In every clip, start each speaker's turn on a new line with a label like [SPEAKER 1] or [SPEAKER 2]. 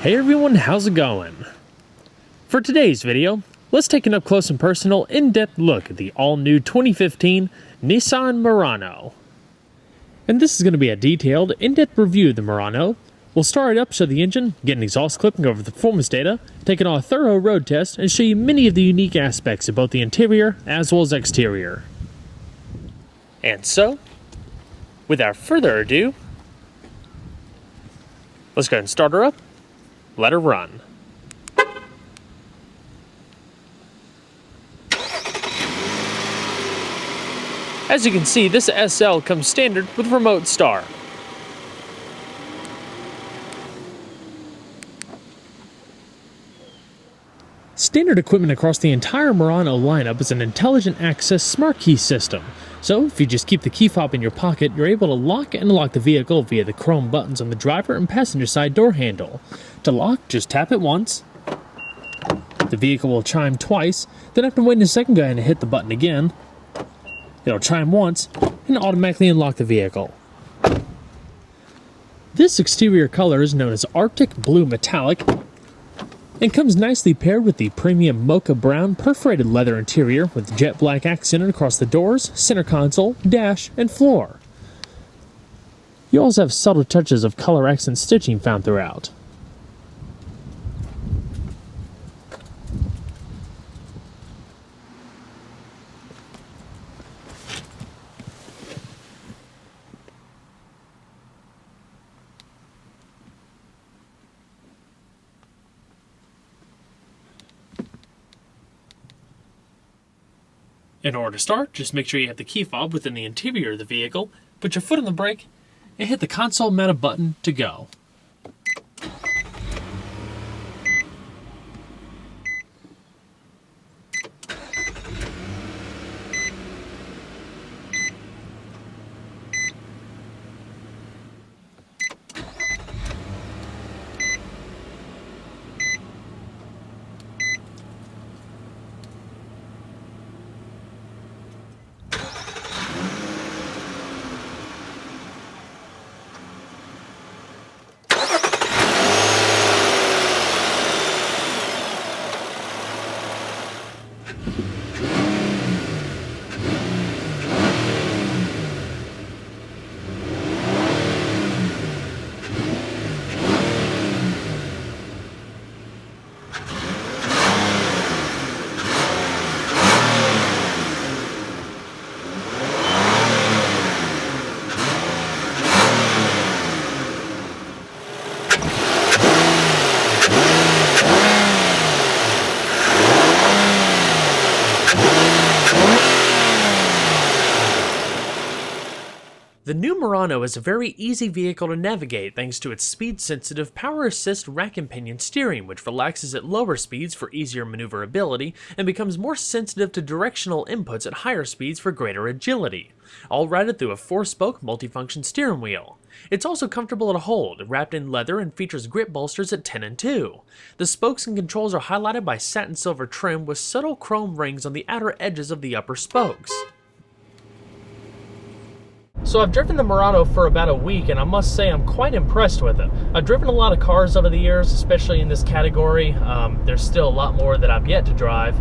[SPEAKER 1] Hey everyone, how's it going? For today's video, let's take an up close and personal, in-depth look at the all-new 2015 Nissan Murano. And this is going to be a detailed, in-depth review of the Murano. We'll start it up, show the engine, get an exhaust clip, and go over the performance data, take it on a thorough road test, and show you many of the unique aspects of both the interior as well as exterior. And so, without further ado, let's go ahead and start her up. Let her run. As you can see, this SL comes standard with remote start. Standard equipment across the entire Murano lineup is an intelligent access smart key system. So, if you just keep the key fob in your pocket, you're able to lock and unlock the vehicle via the chrome buttons on the driver and passenger side door handle. To lock, just tap it once. The vehicle will chime twice, then after waiting a second, go ahead and hit the button again. It'll chime once, and automatically unlock the vehicle. This exterior color is known as Arctic Blue Metallic, and comes nicely paired with the premium mocha brown perforated leather interior with jet black accented across the doors, center console, dash, and floor. You also have subtle touches of color accent stitching found throughout. In order to start, just make sure you have the key fob within the interior of the vehicle, put your foot on the brake, and hit the console mounted button to go. The new Murano is a very easy vehicle to navigate thanks to its speed-sensitive power assist rack and pinion steering, which relaxes at lower speeds for easier maneuverability and becomes more sensitive to directional inputs at higher speeds for greater agility, all routed through a 4-spoke multifunction steering wheel. It's also comfortable to hold, wrapped in leather, and features grip bolsters at 10 and 2. The spokes and controls are highlighted by satin silver trim with subtle chrome rings on the outer edges of the upper spokes. So I've driven the Murano for about a week, and I must say I'm quite impressed with it. I've driven a lot of cars over the years, especially in this category. There's still a lot more that I've yet to drive,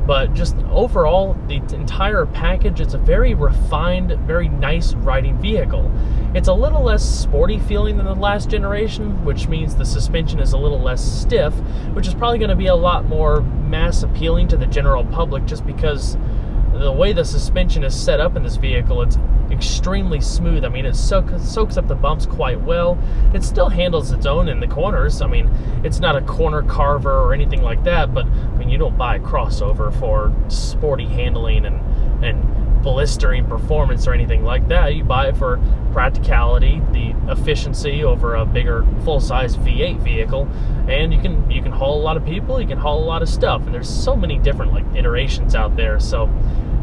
[SPEAKER 1] but just overall, the entire package, it's a very refined, very nice riding vehicle. It's a little less sporty feeling than the last generation, which means the suspension is a little less stiff, which is probably going to be a lot more mass appealing to the general public just because the way the suspension is set up in this vehicle, it's extremely smooth. I mean, it soaks up the bumps quite well. It still handles its own in the corners. I mean, it's not a corner carver or anything like that, but I mean, you don't buy a crossover for sporty handling and blistering performance or anything like that. You buy it for practicality, the efficiency over a bigger full-size V8 vehicle, and you can haul a lot of people, you can haul a lot of stuff, and there's so many different iterations out there. So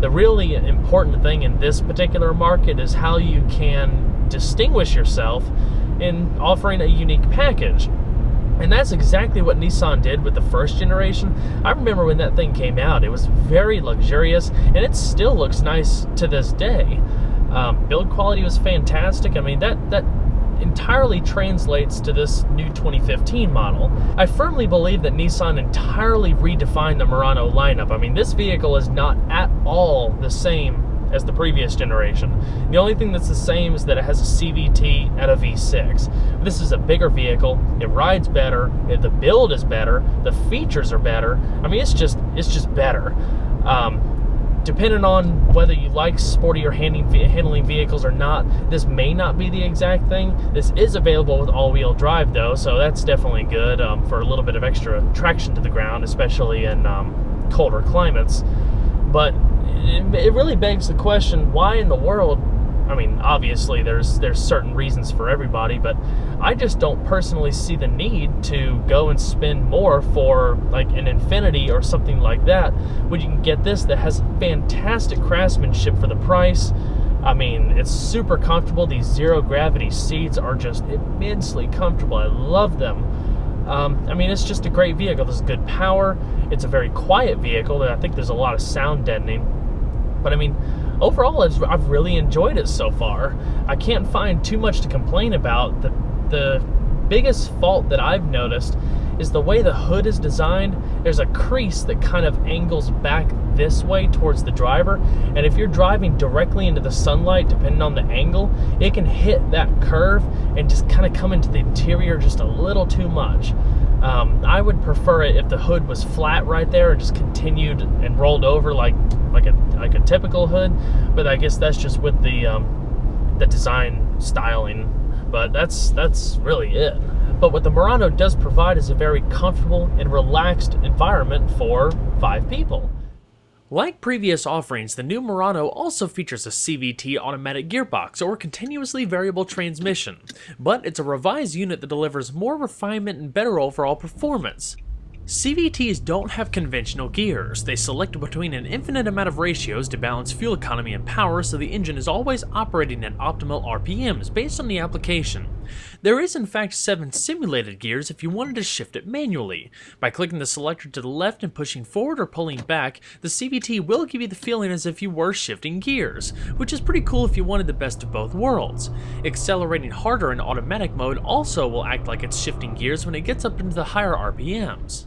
[SPEAKER 1] the really important thing in this particular market is how you can distinguish yourself in offering a unique package. And that's exactly what Nissan did with the first generation. I remember when that thing came out, it was very luxurious, and it still looks nice to this day. Build quality was fantastic. I mean, that entirely translates to this new 2015 model. I firmly believe that Nissan entirely redefined the Murano lineup. I mean, this vehicle is not at all the same as the previous generation. The only thing that's the same is that it has a CVT and a V6. This is a bigger vehicle, it rides better, the build is better, the features are better. I mean, it's just better. Depending on whether you like sporty or handling vehicles or not, this may not be the exact thing. This is available with all-wheel drive though, so that's definitely good for a little bit of extra traction to the ground, especially in colder climates. But it really begs the question, why in the world? I mean, obviously there's certain reasons for everybody, but I just don't personally see the need to go and spend more for like an Infiniti or something like that when you can get this that has fantastic craftsmanship for the price. I mean, it's super comfortable. These zero gravity seats are just immensely comfortable. I love them. I mean, it's just a great vehicle. There's good power. It's a very quiet vehicle. I think there's a lot of sound deadening. But I mean, overall, I've really enjoyed it so far. I can't find too much to complain about. The biggest fault that I've noticed is the way the hood is designed. There's a crease that kind of angles back this way towards the driver, and if you're driving directly into the sunlight, depending on the angle, it can hit that curve and just kind of come into the interior just a little too much. I would prefer it if the hood was flat right there and just continued and rolled over like a typical hood, but I guess that's just with the design styling. But that's really it. But what the Murano does provide is a very comfortable and relaxed environment for 5 people. Like previous offerings, the new Murano also features a CVT automatic gearbox or continuously variable transmission, but it's a revised unit that delivers more refinement and better overall performance. CVTs don't have conventional gears. They select between an infinite amount of ratios to balance fuel economy and power, so the engine is always operating at optimal RPMs based on the application. There is in fact 7 simulated gears if you wanted to shift it manually. By clicking the selector to the left and pushing forward or pulling back, the CVT will give you the feeling as if you were shifting gears, which is pretty cool if you wanted the best of both worlds. Accelerating harder in automatic mode also will act like it's shifting gears when it gets up into the higher RPMs.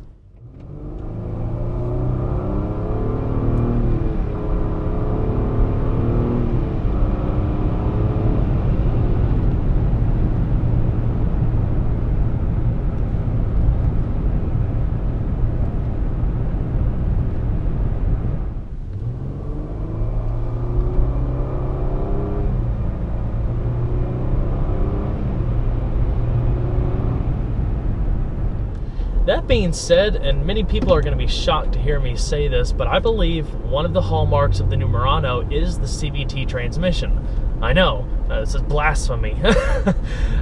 [SPEAKER 1] That being said, and many people are going to be shocked to hear me say this, but I believe one of the hallmarks of the new Murano is the CVT transmission. I know, this is blasphemy.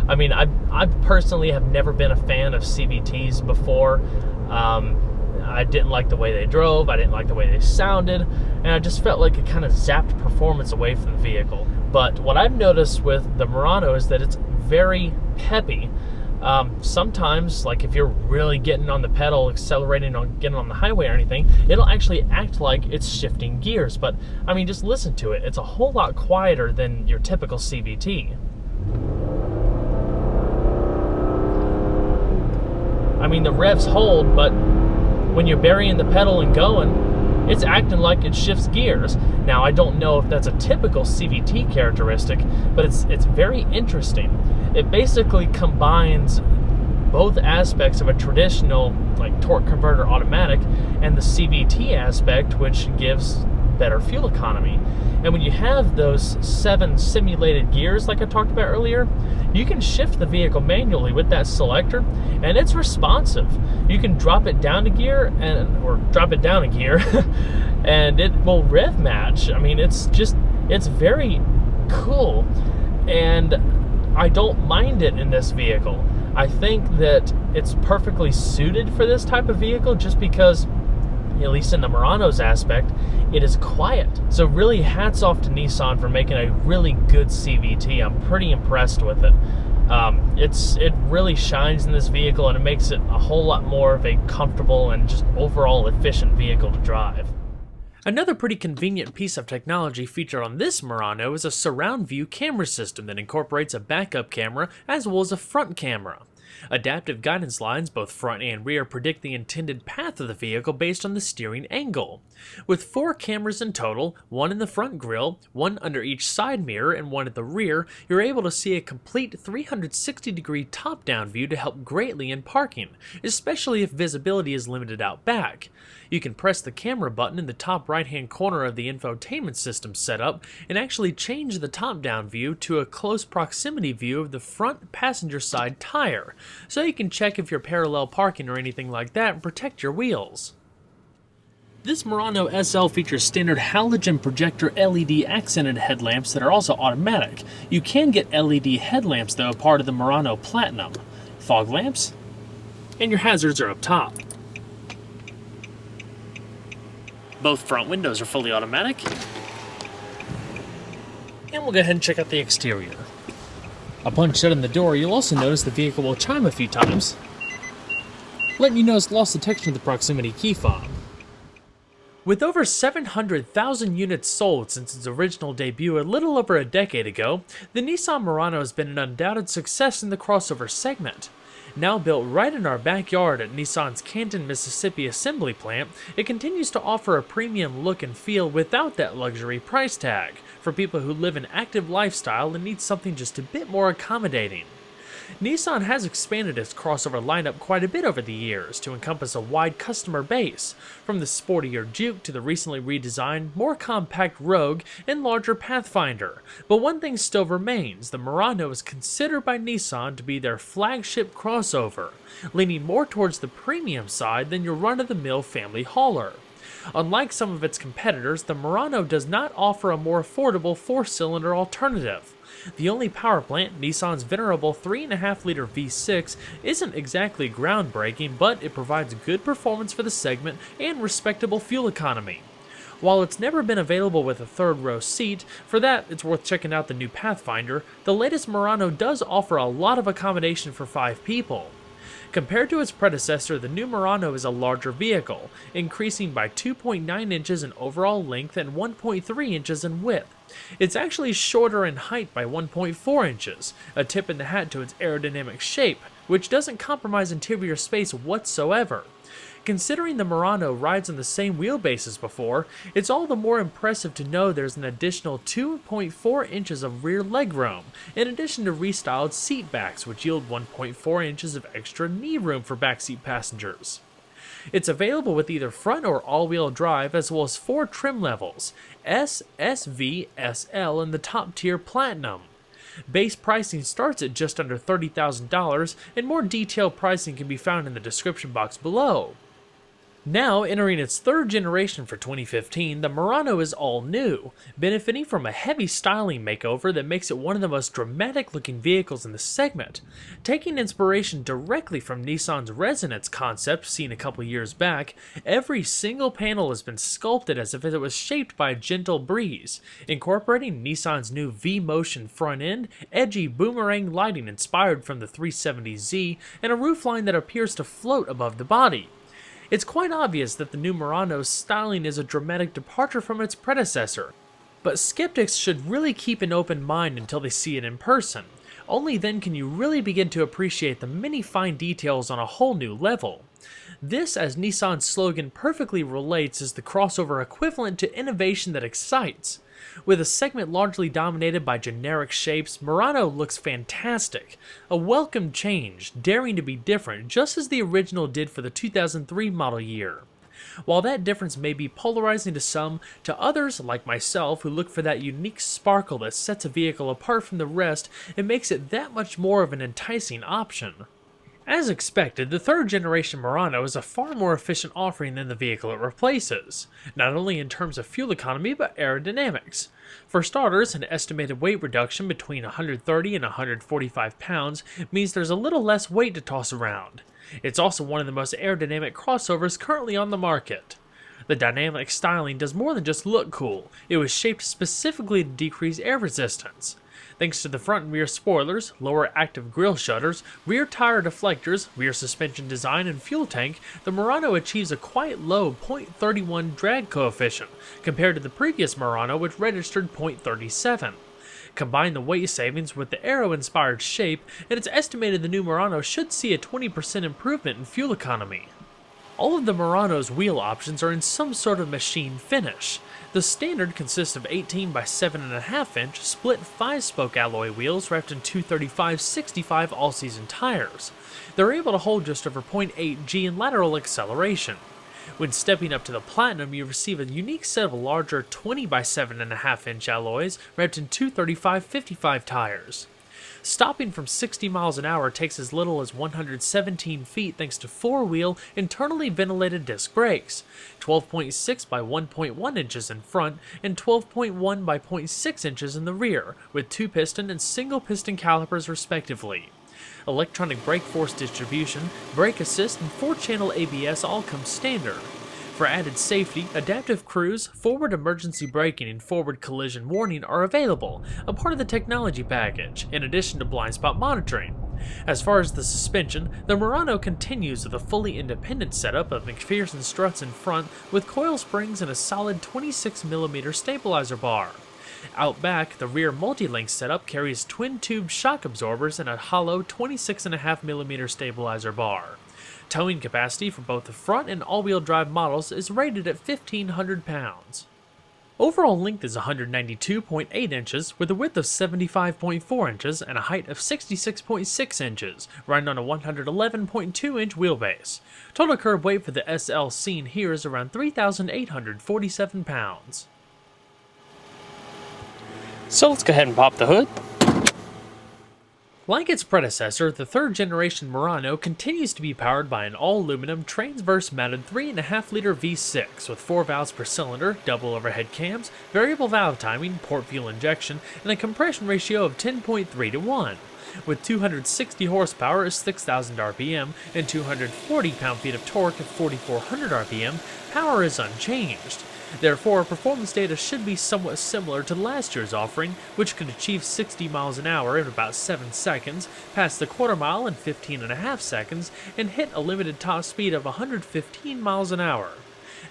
[SPEAKER 1] I mean, I personally have never been a fan of CVTs before. I didn't like the way they drove, I didn't like the way they sounded, and I just felt like it kind of zapped performance away from the vehicle. But what I've noticed with the Murano is that it's very peppy. Sometimes, like if you're really getting on the pedal, accelerating on getting on the highway or anything, it'll actually act like it's shifting gears. But I mean, just listen to it. It's a whole lot quieter than your typical CVT. I mean, the revs hold, but when you're burying the pedal and going, it's acting like it shifts gears. Now, I don't know if that's a typical CVT characteristic, but it's very interesting. It basically combines both aspects of a traditional like torque converter automatic and the CVT aspect, which gives better fuel economy. And when you have those 7 simulated gears like I talked about earlier, you can shift the vehicle manually with that selector, and it's responsive. You can drop it down a gear or drop it down a gear and it will rev match. I mean, it's very cool, and I don't mind it in this vehicle. I think that it's perfectly suited for this type of vehicle just because, at least in the Murano's aspect, it is quiet. So really hats off to Nissan for making a really good CVT. I'm pretty impressed with it. It really shines in this vehicle, and it makes it a whole lot more of a comfortable and just overall efficient vehicle to drive. Another pretty convenient piece of technology featured on this Murano is a surround view camera system that incorporates a backup camera as well as a front camera. Adaptive guidance lines, both front and rear, predict the intended path of the vehicle based on the steering angle. With 4 cameras in total, one in the front grille, one under each side mirror, and one at the rear, you're able to see a complete 360-degree top-down view to help greatly in parking, especially if visibility is limited out back. You can press the camera button in the top right-hand corner of the infotainment system setup and actually change the top-down view to a close proximity view of the front passenger side tire, so you can check if you're parallel parking or anything like that and protect your wheels. This Murano SL features standard halogen projector LED accented headlamps that are also automatic. You can get LED headlamps though, part of the Murano Platinum. Fog lamps, and your hazards are up top. Both front windows are fully automatic. And we'll go ahead and check out the exterior. Upon shutting the door, you'll also notice the vehicle will chime a few times, letting you know it's lost detection of the proximity key fob. With over 700,000 units sold since its original debut a little over a decade ago, the Nissan Murano has been an undoubted success in the crossover segment. Now built right in our backyard at Nissan's Canton, Mississippi assembly plant, it continues to offer a premium look and feel without that luxury price tag, for people who live an active lifestyle and need something just a bit more accommodating. Nissan has expanded its crossover lineup quite a bit over the years to encompass a wide customer base, from the sportier Juke to the recently redesigned, more compact Rogue and larger Pathfinder. But one thing still remains: the Murano is considered by Nissan to be their flagship crossover, leaning more towards the premium side than your run-of-the-mill family hauler. Unlike some of its competitors, the Murano does not offer a more affordable 4-cylinder alternative. The only power plant, Nissan's venerable 3.5-liter V6, isn't exactly groundbreaking, but it provides good performance for the segment and respectable fuel economy. While it's never been available with a third-row seat, for that it's worth checking out the new Pathfinder. The latest Murano does offer a lot of accommodation for 5 people. Compared to its predecessor, the new Murano is a larger vehicle, increasing by 2.9 inches in overall length and 1.3 inches in width. It's actually shorter in height by 1.4 inches, a tip in the hat to its aerodynamic shape, which doesn't compromise interior space whatsoever. Considering the Murano rides on the same wheelbase as before, it's all the more impressive to know there's an additional 2.4 inches of rear legroom, in addition to restyled seat backs, which yield 1.4 inches of extra knee room for backseat passengers. It's available with either front or all-wheel drive, as well as 4 trim levels: S, SV, SL, and the top-tier Platinum. Base pricing starts at just under $30,000, and more detailed pricing can be found in the description box below. Now entering its 3rd generation for 2015, the Murano is all new, benefiting from a heavy styling makeover that makes it one of the most dramatic looking vehicles in the segment. Taking inspiration directly from Nissan's Resonance concept seen a couple years back, every single panel has been sculpted as if it was shaped by a gentle breeze, incorporating Nissan's new V-Motion front end, edgy boomerang lighting inspired from the 370Z, and a roofline that appears to float above the body. It's quite obvious that the new Murano's styling is a dramatic departure from its predecessor, but skeptics should really keep an open mind until they see it in person. Only then can you really begin to appreciate the many fine details on a whole new level. This, as Nissan's slogan perfectly relates, is the crossover equivalent to innovation that excites. With a segment largely dominated by generic shapes, Murano looks fantastic. A welcome change, daring to be different, just as the original did for the 2003 model year. While that difference may be polarizing to some, to others, like myself, who look for that unique sparkle that sets a vehicle apart from the rest, it makes it that much more of an enticing option. As expected, the 3rd generation Murano is a far more efficient offering than the vehicle it replaces, not only in terms of fuel economy but aerodynamics. For starters, an estimated weight reduction between 130 and 145 pounds means there's a little less weight to toss around. It's also one of the most aerodynamic crossovers currently on the market. The dynamic styling does more than just look cool. It was shaped specifically to decrease air resistance. Thanks to the front and rear spoilers, lower active grille shutters, rear tire deflectors, rear suspension design, and fuel tank, the Murano achieves a quite low 0.31 drag coefficient, compared to the previous Murano which registered 0.37. Combine the weight savings with the aero-inspired shape, and it's estimated the new Murano should see a 20% improvement in fuel economy. All of the Murano's wheel options are in some sort of machine finish. The standard consists of 18 by 7.5 inch split 5-spoke alloy wheels wrapped in 235/65 all-season tires. They're able to hold just over 0.8 G in lateral acceleration. When stepping up to the Platinum, you receive a unique set of larger 20 by 7.5 inch alloys wrapped in 235/55 tires. Stopping from 60 miles an hour takes as little as 117 feet thanks to 4-wheel, internally ventilated disc brakes, 12.6 by 1.1 inches in front and 12.1 by 0.6 inches in the rear, with 2-piston and single-piston calipers respectively. Electronic brake force distribution, brake assist, and 4-channel ABS all come standard. For added safety, adaptive cruise, forward emergency braking, and forward collision warning are available, a part of the technology package, in addition to blind spot monitoring. As far as the suspension, the Murano continues with a fully independent setup of McPherson struts in front with coil springs and a solid 26mm stabilizer bar. Out back, the rear multi-link setup carries twin-tube shock absorbers and a hollow 26.5mm stabilizer bar. Towing capacity for both the front and all-wheel drive models is rated at 1,500 pounds. Overall length is 192.8 inches with a width of 75.4 inches and a height of 66.6 inches, riding on a 111.2 inch wheelbase. Total curb weight for the SL seen here is around 3,847 pounds. So let's go ahead and pop the hood. Like its predecessor, the third generation Murano continues to be powered by an all-aluminum transverse-mounted 3.5-liter V6 with 4 valves per cylinder, double overhead cams, variable valve timing, port fuel injection, and a compression ratio of 10.3 to 1. With 260 horsepower at 6,000 RPM and 240 pound-feet of torque at 4,400 RPM, power is unchanged. Therefore, performance data should be somewhat similar to last year's offering, which could achieve 60 miles an hour in about 7 seconds, pass the quarter mile in 15.5 seconds, and hit a limited top speed of 115 miles an hour.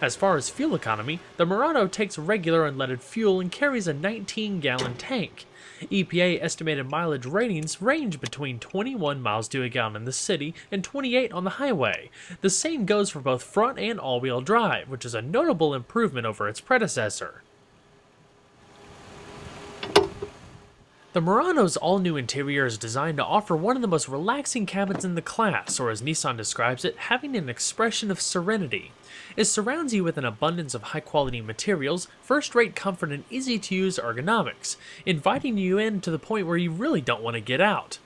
[SPEAKER 1] As far as fuel economy, the Murano takes regular unleaded fuel and carries a 19-gallon tank. EPA estimated mileage ratings range between 21 miles to a gallon in the city and 28 on the highway. The same goes for both front and all-wheel drive, which is a notable improvement over its predecessor. The Murano's all-new interior is designed to offer one of the most relaxing cabins in the class, or as Nissan describes it, having an expression of serenity. It surrounds you with an abundance of high-quality materials, first-rate comfort, and easy-to-use ergonomics, inviting you in to the point where you really don't want to get out.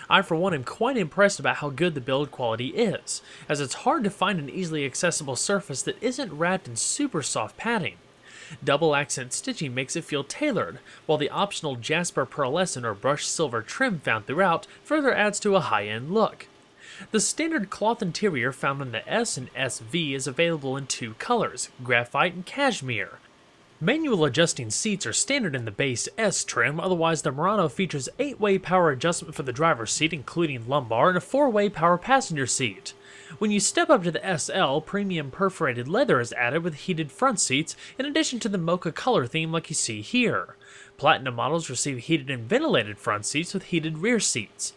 [SPEAKER 1] I, for one, am quite impressed about how good the build quality is, as it's hard to find an easily accessible surface that isn't wrapped in super soft padding. Double accent stitching makes it feel tailored, while the optional jasper pearlescent or brushed silver trim found throughout further adds to a high-end look. The standard cloth interior found in the S and SV is available in 2 colors, graphite and cashmere. Manual adjusting seats are standard in the base S trim, otherwise the Murano features 8-way power adjustment for the driver's seat including lumbar and a 4-way power passenger seat. When you step up to the SL, premium perforated leather is added with heated front seats in addition to the mocha color theme like you see here. Platinum models receive heated and ventilated front seats with heated rear seats.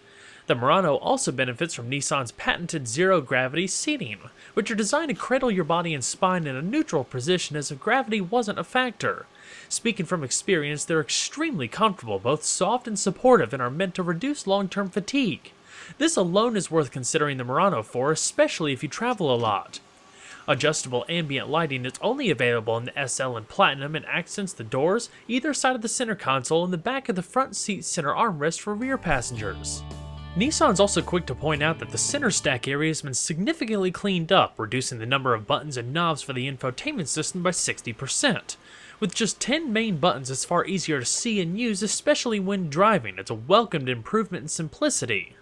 [SPEAKER 1] The Murano also benefits from Nissan's patented zero-gravity seating, which are designed to cradle your body and spine in a neutral position as if gravity wasn't a factor. Speaking from experience, they're extremely comfortable, both soft and supportive, and are meant to reduce long-term fatigue. This alone is worth considering the Murano for, especially if you travel a lot. Adjustable ambient lighting is only available in the SL and Platinum and accents the doors, either side of the center console, and the back of the front seat center armrest for rear passengers. Nissan's also quick to point out that the center stack area has been significantly cleaned up, reducing the number of buttons and knobs for the infotainment system by 60%. With just 10 main buttons, it's far easier to see and use, especially when driving. It's a welcomed improvement in simplicity.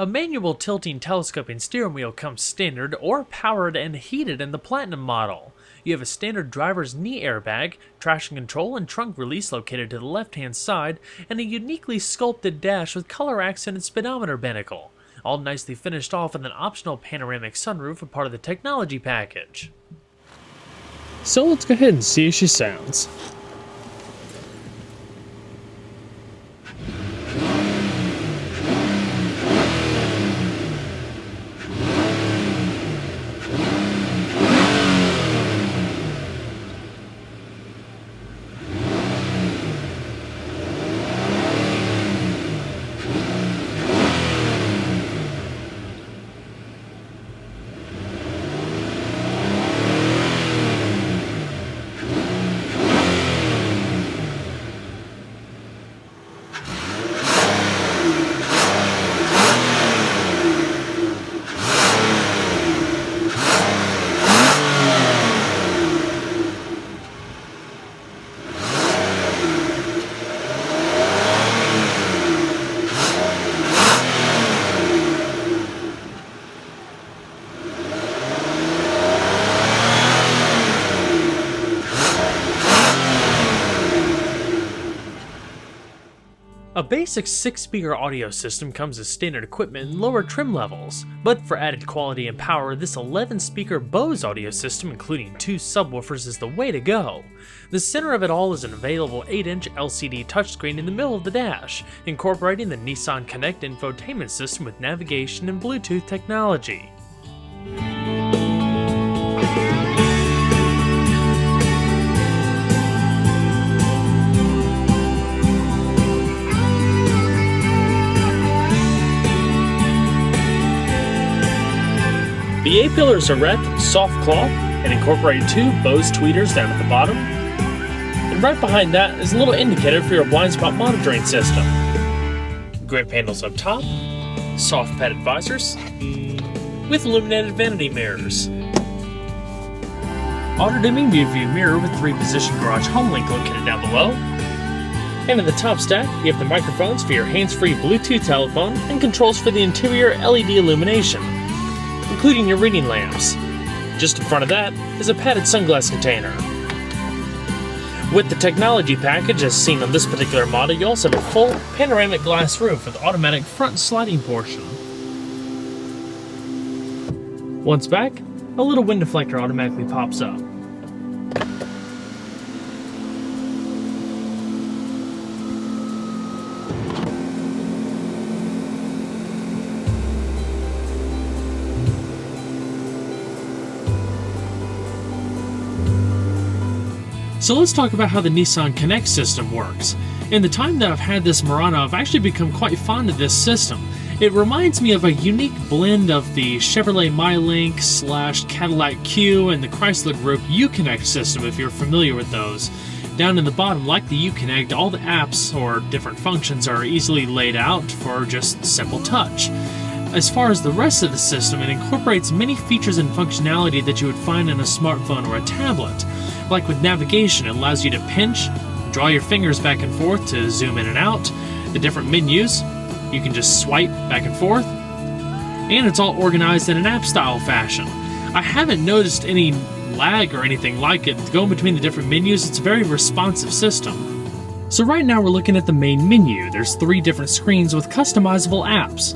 [SPEAKER 1] A manual tilting telescoping steering wheel comes standard or powered and heated in the Platinum model. You have a standard driver's knee airbag, traction control and trunk release located to the left-hand side, and a uniquely sculpted dash with color-accented speedometer binnacle, all nicely finished off with an optional panoramic sunroof, a part of the technology package. So let's go ahead and see how she sounds. A basic 6-speaker audio system comes as standard equipment in lower trim levels, but for added quality and power, this 11-speaker Bose audio system, including 2 subwoofers, is the way to go. The center of it all is an available 8-inch LCD touchscreen in the middle of the dash, incorporating the Nissan Connect infotainment system with navigation and Bluetooth technology. The A-pillars are wrapped in soft cloth and incorporate 2 Bose tweeters down at the bottom. And right behind that is a little indicator for your blind spot monitoring system. Grip handles up top, soft padded visors, with illuminated vanity mirrors. Auto-dimming view mirror with 3-position garage home link located down below. And in the top stack, you have the microphones for your hands-free Bluetooth telephone and controls for the interior LED illumination, including your reading lamps. Just in front of that is a padded sunglass container. With the technology package as seen on this particular model, you also have a full panoramic glass roof with automatic front sliding portion. Once back, a little wind deflector automatically pops up. So let's talk about how the Nissan Connect system works. In the time that I've had this Murano, I've actually become quite fond of this system. It reminds me of a unique blend of the Chevrolet MyLink / Cadillac Q and the Chrysler Group Uconnect system, if you're familiar with those. Down in the bottom, like the Uconnect, all the apps or different functions are easily laid out for just simple touch. As far as the rest of the system, it incorporates many features and functionality that you would find in a smartphone or a tablet. Like with navigation, it allows you to pinch, draw your fingers back and forth to zoom in and out. The different menus, you can just swipe back and forth. And it's all organized in an app-style fashion. I haven't noticed any lag or anything like it going between the different menus. It's a very responsive system. So right now we're looking at the main menu. There's 3 different screens with customizable apps.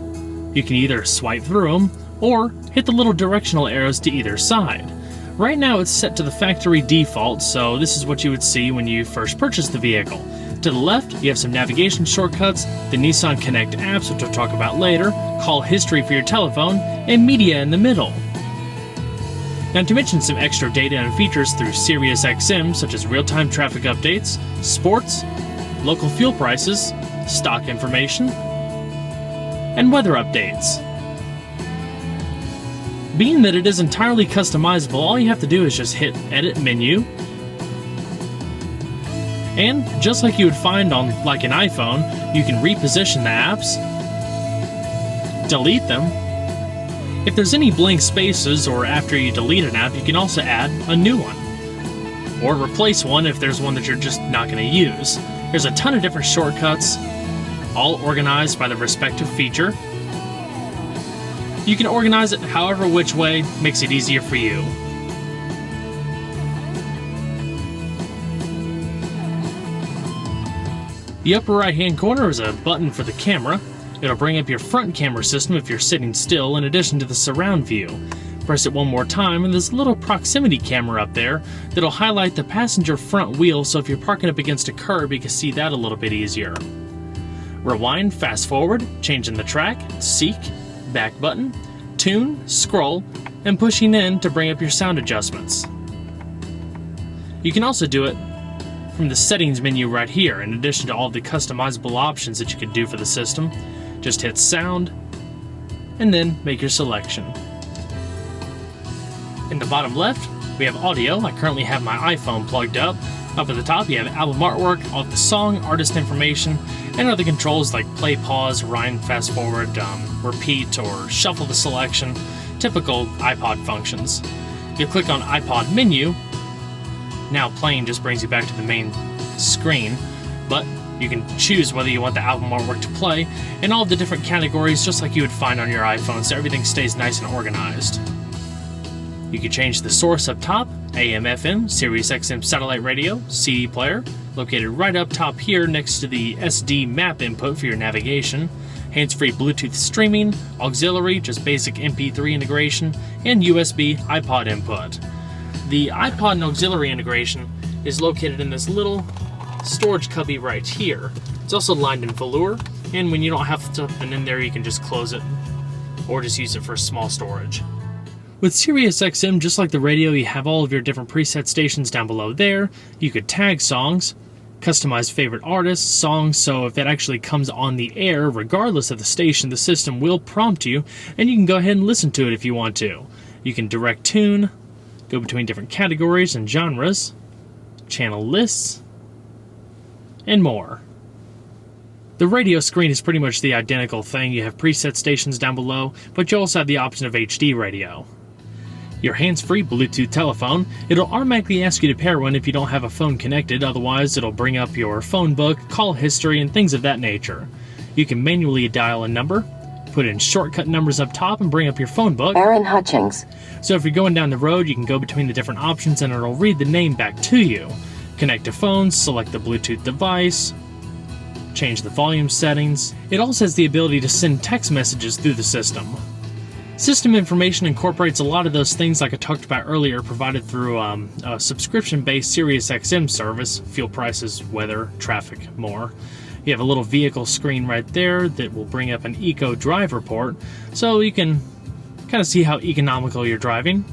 [SPEAKER 1] You can either swipe through them or hit the little directional arrows to either side. Right now it's set to the factory default, so this is what you would see when you first purchase the vehicle. To the left, you have some navigation shortcuts, the Nissan Connect apps, which we'll talk about later, call history for your telephone, and media in the middle. Now to mention some extra data and features through SiriusXM, such as real-time traffic updates, sports, local fuel prices, stock information, and weather updates. Being that it is entirely customizable, all you have to do is just hit Edit Menu. And just like you would find on like an iPhone, you can reposition the apps, delete them. If there's any blank spaces or after you delete an app, you can also add a new one. Or replace one if there's one that you're just not going to use. There's a ton of different shortcuts, all organized by the respective feature. You can organize it however which way makes it easier for you. The upper right hand corner is a button for the camera. It'll bring up your front camera system if you're sitting still, in addition to the surround view. Press it one more time and there's a little proximity camera up there that'll highlight the passenger front wheel, so if you're parking up against a curb you can see that a little bit easier. Rewind, fast forward, changing the track, seek, back button, tune, scroll, and pushing in to bring up your sound adjustments. You can also do it from the settings menu right here, in addition to all the customizable options that you can do for the system. Just hit sound, and then make your selection. In the bottom left, we have audio. I currently have my iPhone plugged up. Up at the top, you have album artwork, all of the song, artist information, and other controls like play, pause, rewind, fast forward, repeat, or shuffle the selection. Typical iPod functions. If you click on iPod menu, now playing just brings you back to the main screen, but you can choose whether you want the album artwork to play in all the different categories just like you would find on your iPhone, so everything stays nice and organized. You can change the source up top, AM, FM, Sirius XM satellite radio, CD player, located right up top here next to the SD map input for your navigation, hands-free Bluetooth streaming, auxiliary, just basic MP3 integration, and USB iPod input. The iPod and auxiliary integration is located in this little storage cubby right here. It's also lined in velour, and when you don't have something in there you can just close it or just use it for small storage. With Sirius XM, just like the radio, you have all of your different preset stations down below there. You could tag songs, customize favorite artists, songs, so if it actually comes on the air, regardless of the station, the system will prompt you, and you can go ahead and listen to it if you want to. You can direct tune, go between different categories and genres, channel lists, and more. The radio screen is pretty much the identical thing. You have preset stations down below, but you also have the option of HD radio. Your hands-free Bluetooth telephone, it'll automatically ask you to pair one if you don't have a phone connected, otherwise it'll bring up your phone book, call history, and things of that nature. You can manually dial a number, put in shortcut numbers up top, and bring up your phone book.
[SPEAKER 2] Aaron Hutchings.
[SPEAKER 1] So if you're going down the road, you can go between the different options and it'll read the name back to you. Connect to phones, select the Bluetooth device, change the volume settings. It also has the ability to send text messages through the system. System information incorporates a lot of those things like I talked about earlier, provided through a subscription-based Sirius XM service, fuel prices, weather, traffic, more. You have a little vehicle screen right there that will bring up an Eco Drive report, so you can kind of see how economical you're driving.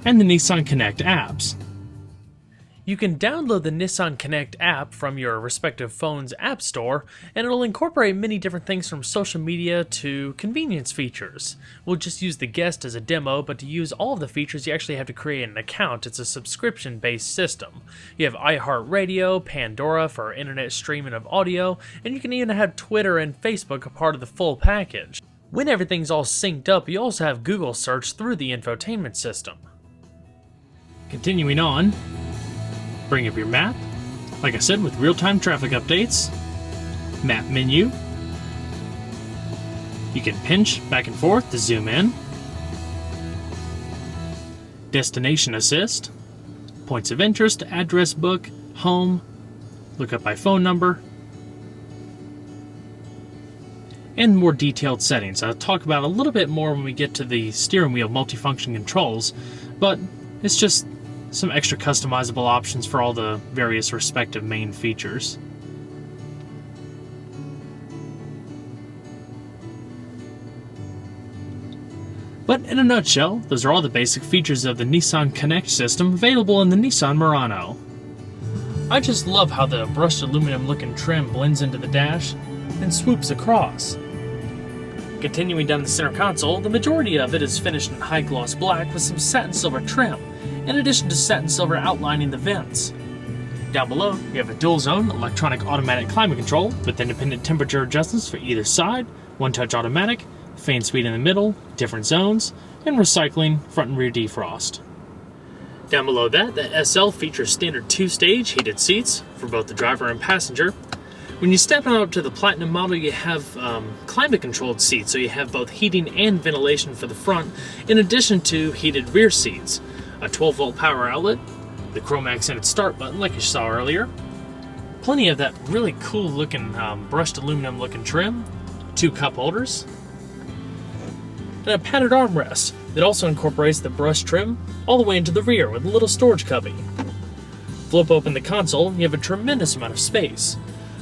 [SPEAKER 1] And the Nissan Connect apps. You can download the Nissan Connect app from your respective phone's app store, and it'll incorporate many different things from social media to convenience features. We'll just use the guest as a demo, but to use all of the features you actually have to create an account. It's a subscription-based system. You have iHeartRadio, Pandora for internet streaming of audio, and you can even have Twitter and Facebook a part of the full package. When everything's all synced up, you also have Google search through the infotainment system. Continuing on, bring up your map, like I said, with real-time traffic updates, map menu. You can pinch back and forth to zoom in, destination assist, points of interest, address book, home, look up by phone number, and more detailed settings. I'll talk about a little bit more when we get to the steering wheel multifunction controls, but it's just some extra customizable options for all the various respective main features. But in a nutshell, those are all the basic features of the Nissan Connect system available in the Nissan Murano. I just love how the brushed aluminum looking trim blends into the dash and swoops across. Continuing down the center console, the majority of it is finished in high gloss black with some satin silver trim, in addition to satin silver outlining the vents. Down below, you have a dual zone electronic automatic climate control with independent temperature adjustments for either side, one-touch automatic, fan speed in the middle, different zones, and recycling front and rear defrost. Down below that, the SL features standard 2-stage heated seats for both the driver and passenger. When you step out to the Platinum model, you have climate-controlled seats, so you have both heating and ventilation for the front, in addition to heated rear seats. A 12-volt power outlet, the chrome accented start button like you saw earlier, plenty of that really cool looking brushed aluminum looking trim, 2 cup holders, and a padded armrest that also incorporates the brushed trim all the way into the rear with a little storage cubby. Flip open the console and you have a tremendous amount of space.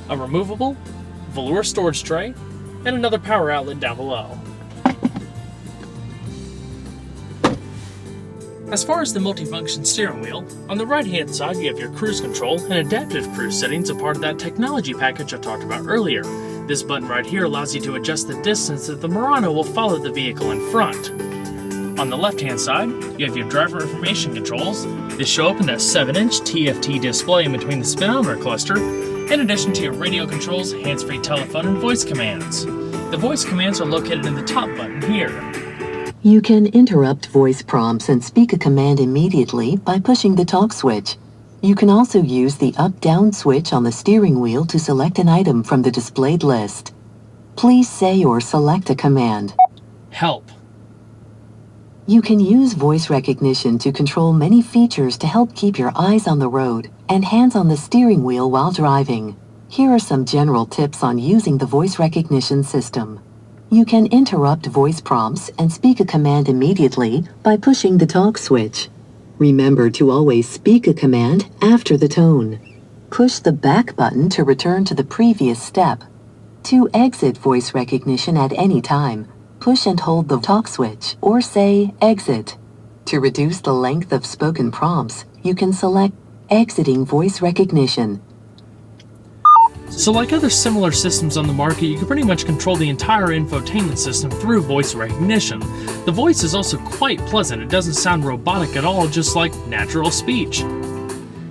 [SPEAKER 1] A removable velour storage tray, and another power outlet down below. As far as the multifunction steering wheel, on the right hand side you have your cruise control and adaptive cruise settings, a part of that technology package I talked about earlier. This button right here allows you to adjust the distance that the Murano will follow the vehicle in front. On the left hand side, you have your driver information controls. They show up in that 7-inch TFT display in between the speedometer cluster, in addition to your radio controls, hands-free telephone, and voice commands. The voice commands are located in the top button here.
[SPEAKER 2] You can interrupt voice prompts and speak a command immediately by pushing the talk switch. You can also use the up-down switch on the steering wheel to select an item from the displayed list. Please say or select a command.
[SPEAKER 1] Help.
[SPEAKER 2] You can use voice recognition to control many features to help keep your eyes on the road and hands on the steering wheel while driving. Here are some general tips on using the voice recognition system. You can interrupt voice prompts and speak a command immediately by pushing the talk switch. Remember to always speak a command after the tone. Push the back button to return to the previous step. To exit voice recognition at any time, push and hold the talk switch or say exit. To reduce the length of spoken prompts, you can select exiting voice recognition.
[SPEAKER 1] So like other similar systems on the market, you can pretty much control the entire infotainment system through voice recognition. The voice is also quite pleasant. It doesn't sound robotic at all, just like natural speech.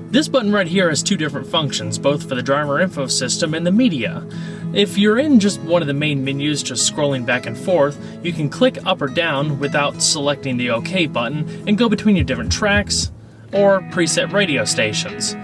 [SPEAKER 1] This button right here has 2 different functions, both for the driver info system and the media. If you're in just one of the main menus, just scrolling back and forth, you can click up or down without selecting the OK button and go between your different tracks or preset radio stations.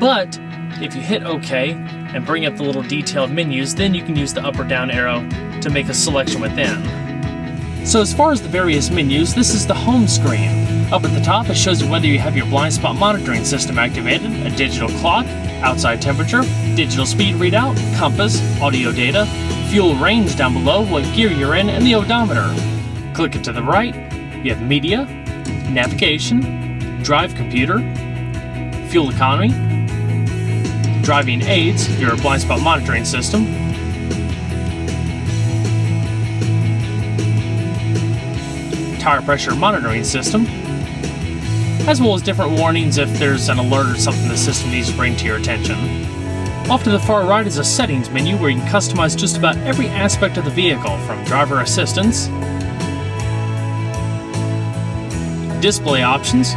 [SPEAKER 1] But if you hit OK and bring up the little detailed menus, then you can use the up or down arrow to make a selection within. So as far as the various menus, this is the home screen. Up at the top, it shows you whether you have your blind spot monitoring system activated, a digital clock, outside temperature, digital speed readout, compass, audio data, fuel range down below, what gear you're in, and the odometer. Click it to the right, you have media, navigation, drive computer, fuel economy, driving aids, your blind spot monitoring system, tire pressure monitoring system, as well as different warnings if there's an alert or something the system needs to bring to your attention. Off to the far right is a settings menu where you can customize just about every aspect of the vehicle, from driver assistance, display options,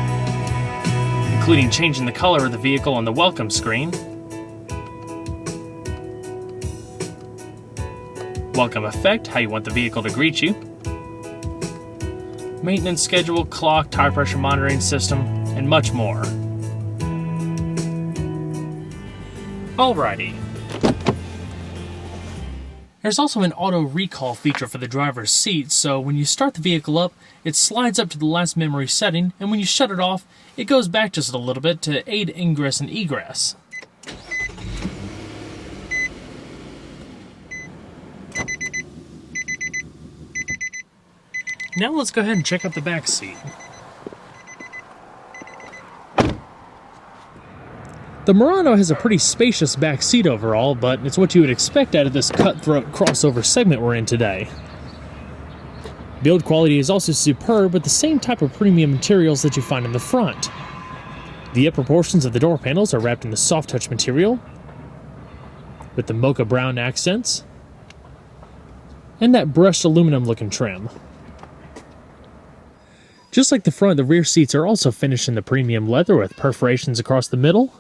[SPEAKER 1] including changing the color of the vehicle on the welcome screen, welcome effect, how you want the vehicle to greet you, maintenance schedule, clock, tire pressure monitoring system, and much more. Alrighty. There's also an auto recall feature for the driver's seat, so when you start the vehicle up, it slides up to the last memory setting, and when you shut it off, it goes back just a little bit to aid ingress and egress. Now let's go ahead and check out the back seat. The Murano has a pretty spacious back seat overall, but it's what you would expect out of this cutthroat crossover segment we're in today. Build quality is also superb with the same type of premium materials that you find in the front. The upper portions of the door panels are wrapped in the soft touch material with the mocha brown accents and that brushed aluminum looking trim. Just like the front, the rear seats are also finished in the premium leather with perforations across the middle.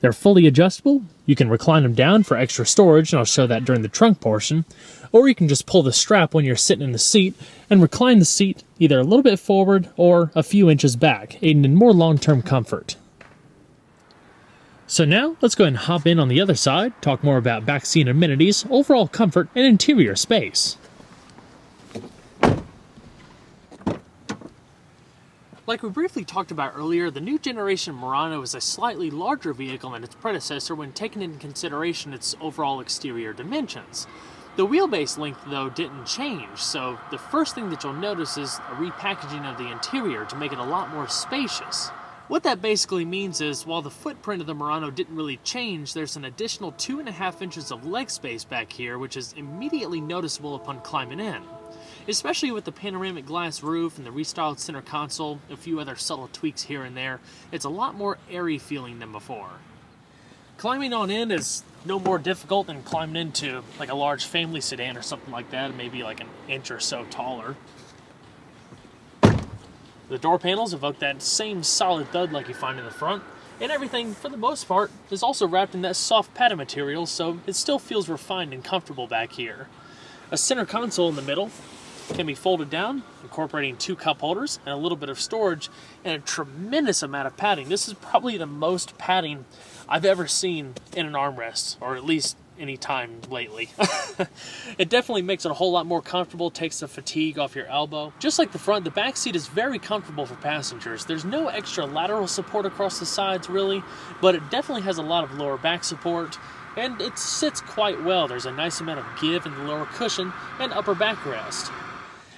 [SPEAKER 1] They're fully adjustable. You can recline them down for extra storage, and I'll show that during the trunk portion. Or you can just pull the strap when you're sitting in the seat and recline the seat either a little bit forward or a few inches back, aiding in more long-term comfort. So now, let's go ahead and hop in on the other side, talk more about backseat amenities, overall comfort, and interior space. Like we briefly talked about earlier, the new generation Murano is a slightly larger vehicle than its predecessor when taking into consideration its overall exterior dimensions. The wheelbase length, though, didn't change, so the first thing that you'll notice is a repackaging of the interior to make it a lot more spacious. What that basically means is, while the footprint of the Murano didn't really change, there's an additional 2.5 inches of leg space back here, which is immediately noticeable upon climbing in. Especially with the panoramic glass roof and the restyled center console, a few other subtle tweaks here and there, it's a lot more airy feeling than before. Climbing on in is no more difficult than climbing into like a large family sedan or something like that, maybe like an inch or so taller. The door panels evoke that same solid thud like you find in the front, and everything, for the most part, is also wrapped in that soft padded material, so it still feels refined and comfortable back here. A center console in the middle can be folded down, incorporating 2 cup holders and a little bit of storage and a tremendous amount of padding. This is probably the most padding I've ever seen in an armrest, or at least any time lately. It definitely makes it a whole lot more comfortable, takes the fatigue off your elbow. Just like the front, the back seat is very comfortable for passengers. There's no extra lateral support across the sides really, but it definitely has a lot of lower back support, and it sits quite well. There's a nice amount of give in the lower cushion and upper backrest.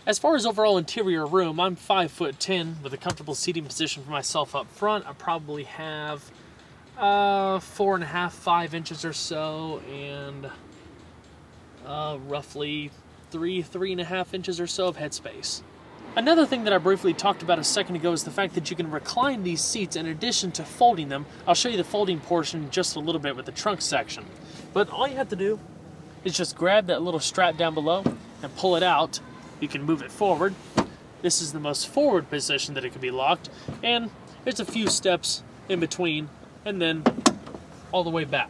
[SPEAKER 1] As far as overall interior room, I'm 5'10", with a comfortable seating position for myself up front. I probably have 4.5, 5 inches or so, and roughly 3.5 inches or so of headspace. Another thing that I briefly talked about a second ago is the fact that you can recline these seats in addition to folding them. I'll show you the folding portion in just a little bit with the trunk section. But all you have to do is just grab that little strap down below and pull it out. You can move it forward. This is the most forward position that it can be locked, and there's a few steps in between, and then all the way back.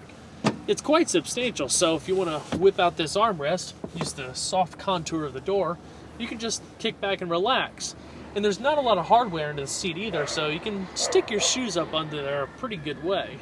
[SPEAKER 1] It's quite substantial, so if you want to whip out this armrest, use the soft contour of the door, you can just kick back and relax. And there's not a lot of hardware into the seat either, so you can stick your shoes up under there a pretty good way.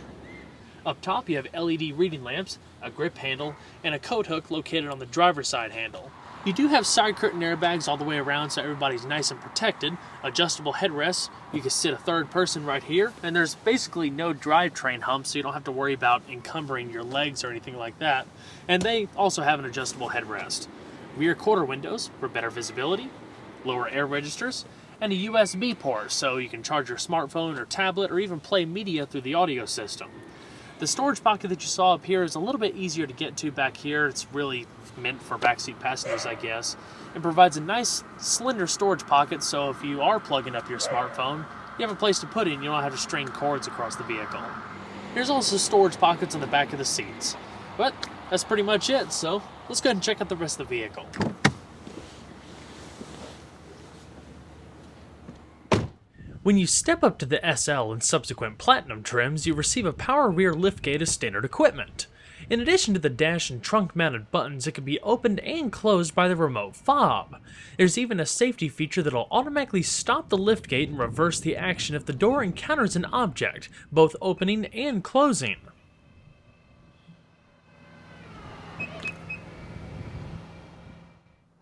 [SPEAKER 1] Up top you have LED reading lamps, a grip handle, and a coat hook located on the driver's side handle. You do have side curtain airbags all the way around, so everybody's nice and protected. Adjustable headrests. You can sit a third person right here, and there's basically no drivetrain hump, so you don't have to worry about encumbering your legs or anything like that. And they also have an adjustable headrest. Rear quarter windows for better visibility, lower air registers, and a USB port, so you can charge your smartphone or tablet or even play media through the audio system. The storage pocket that you saw up here is a little bit easier to get to back here. It's really meant for backseat passengers, I guess. It provides a nice slender storage pocket, so if you are plugging up your smartphone, you have a place to put it and you don't have to string cords across the vehicle. There's also storage pockets on the back of the seats. But that's pretty much it, so let's go ahead and check out the rest of the vehicle. When you step up to the SL and subsequent Platinum trims, you receive a power rear liftgate as standard equipment. In addition to the dash and trunk mounted buttons, it can be opened and closed by the remote fob. There's even a safety feature that'll automatically stop the liftgate and reverse the action if the door encounters an object, both opening and closing.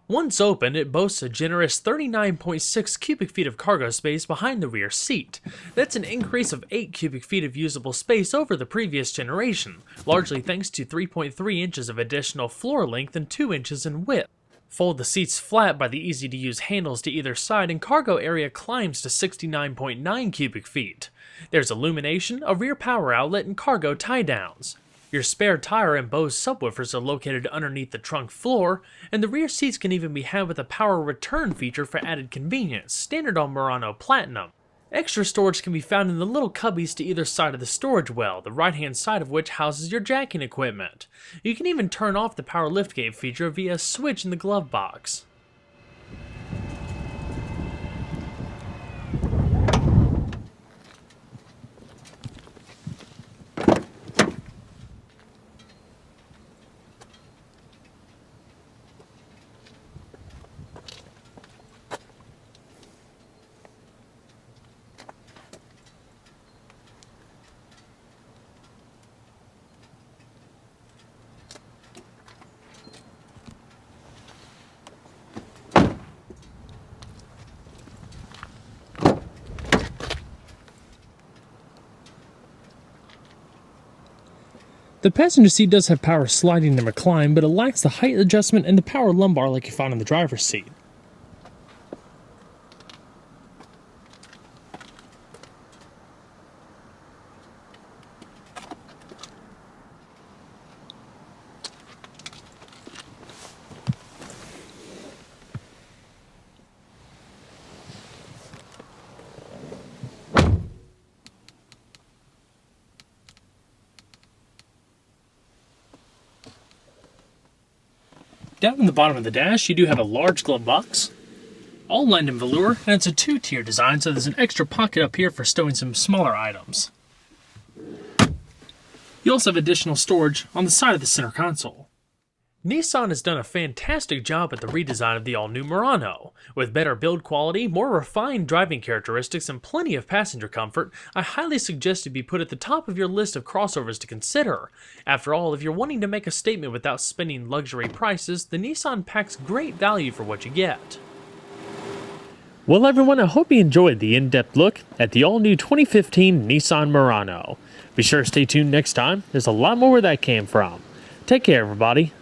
[SPEAKER 1] Once open, it boasts a generous 39.6 cubic feet of cargo space behind the rear seat. That's an increase of 8 cubic feet of usable space over the previous generation, largely thanks to 3.3 inches of additional floor length and 2 inches in width. Fold the seats flat by the easy-to-use handles to either side and cargo area climbs to 69.9 cubic feet. There's illumination, a rear power outlet, and cargo tie-downs. Your spare tire and Bose subwoofers are located underneath the trunk floor, and the rear seats can even be had with a power return feature for added convenience, standard on Murano Platinum. Extra storage can be found in the little cubbies to either side of the storage well, the right-hand side of which houses your jacking equipment. You can even turn off the power liftgate feature via a switch in the glove box. The passenger seat does have power sliding and recline, but it lacks the height adjustment and the power lumbar like you find in the driver's seat. Down in the bottom of the dash, you do have a large glove box, all lined in velour, and it's a two-tier design, so there's an extra pocket up here for stowing some smaller items. You also have additional storage on the side of the center console. Nissan has done a fantastic job at the redesign of the all-new Murano. With better build quality, more refined driving characteristics, and plenty of passenger comfort, I highly suggest it be put at the top of your list of crossovers to consider. After all, if you're wanting to make a statement without spending luxury prices, the Nissan packs great value for what you get. Well everyone, I hope you enjoyed the in-depth look at the all-new 2015 Nissan Murano. Be sure to stay tuned next time, there's a lot more where that came from. Take care everybody.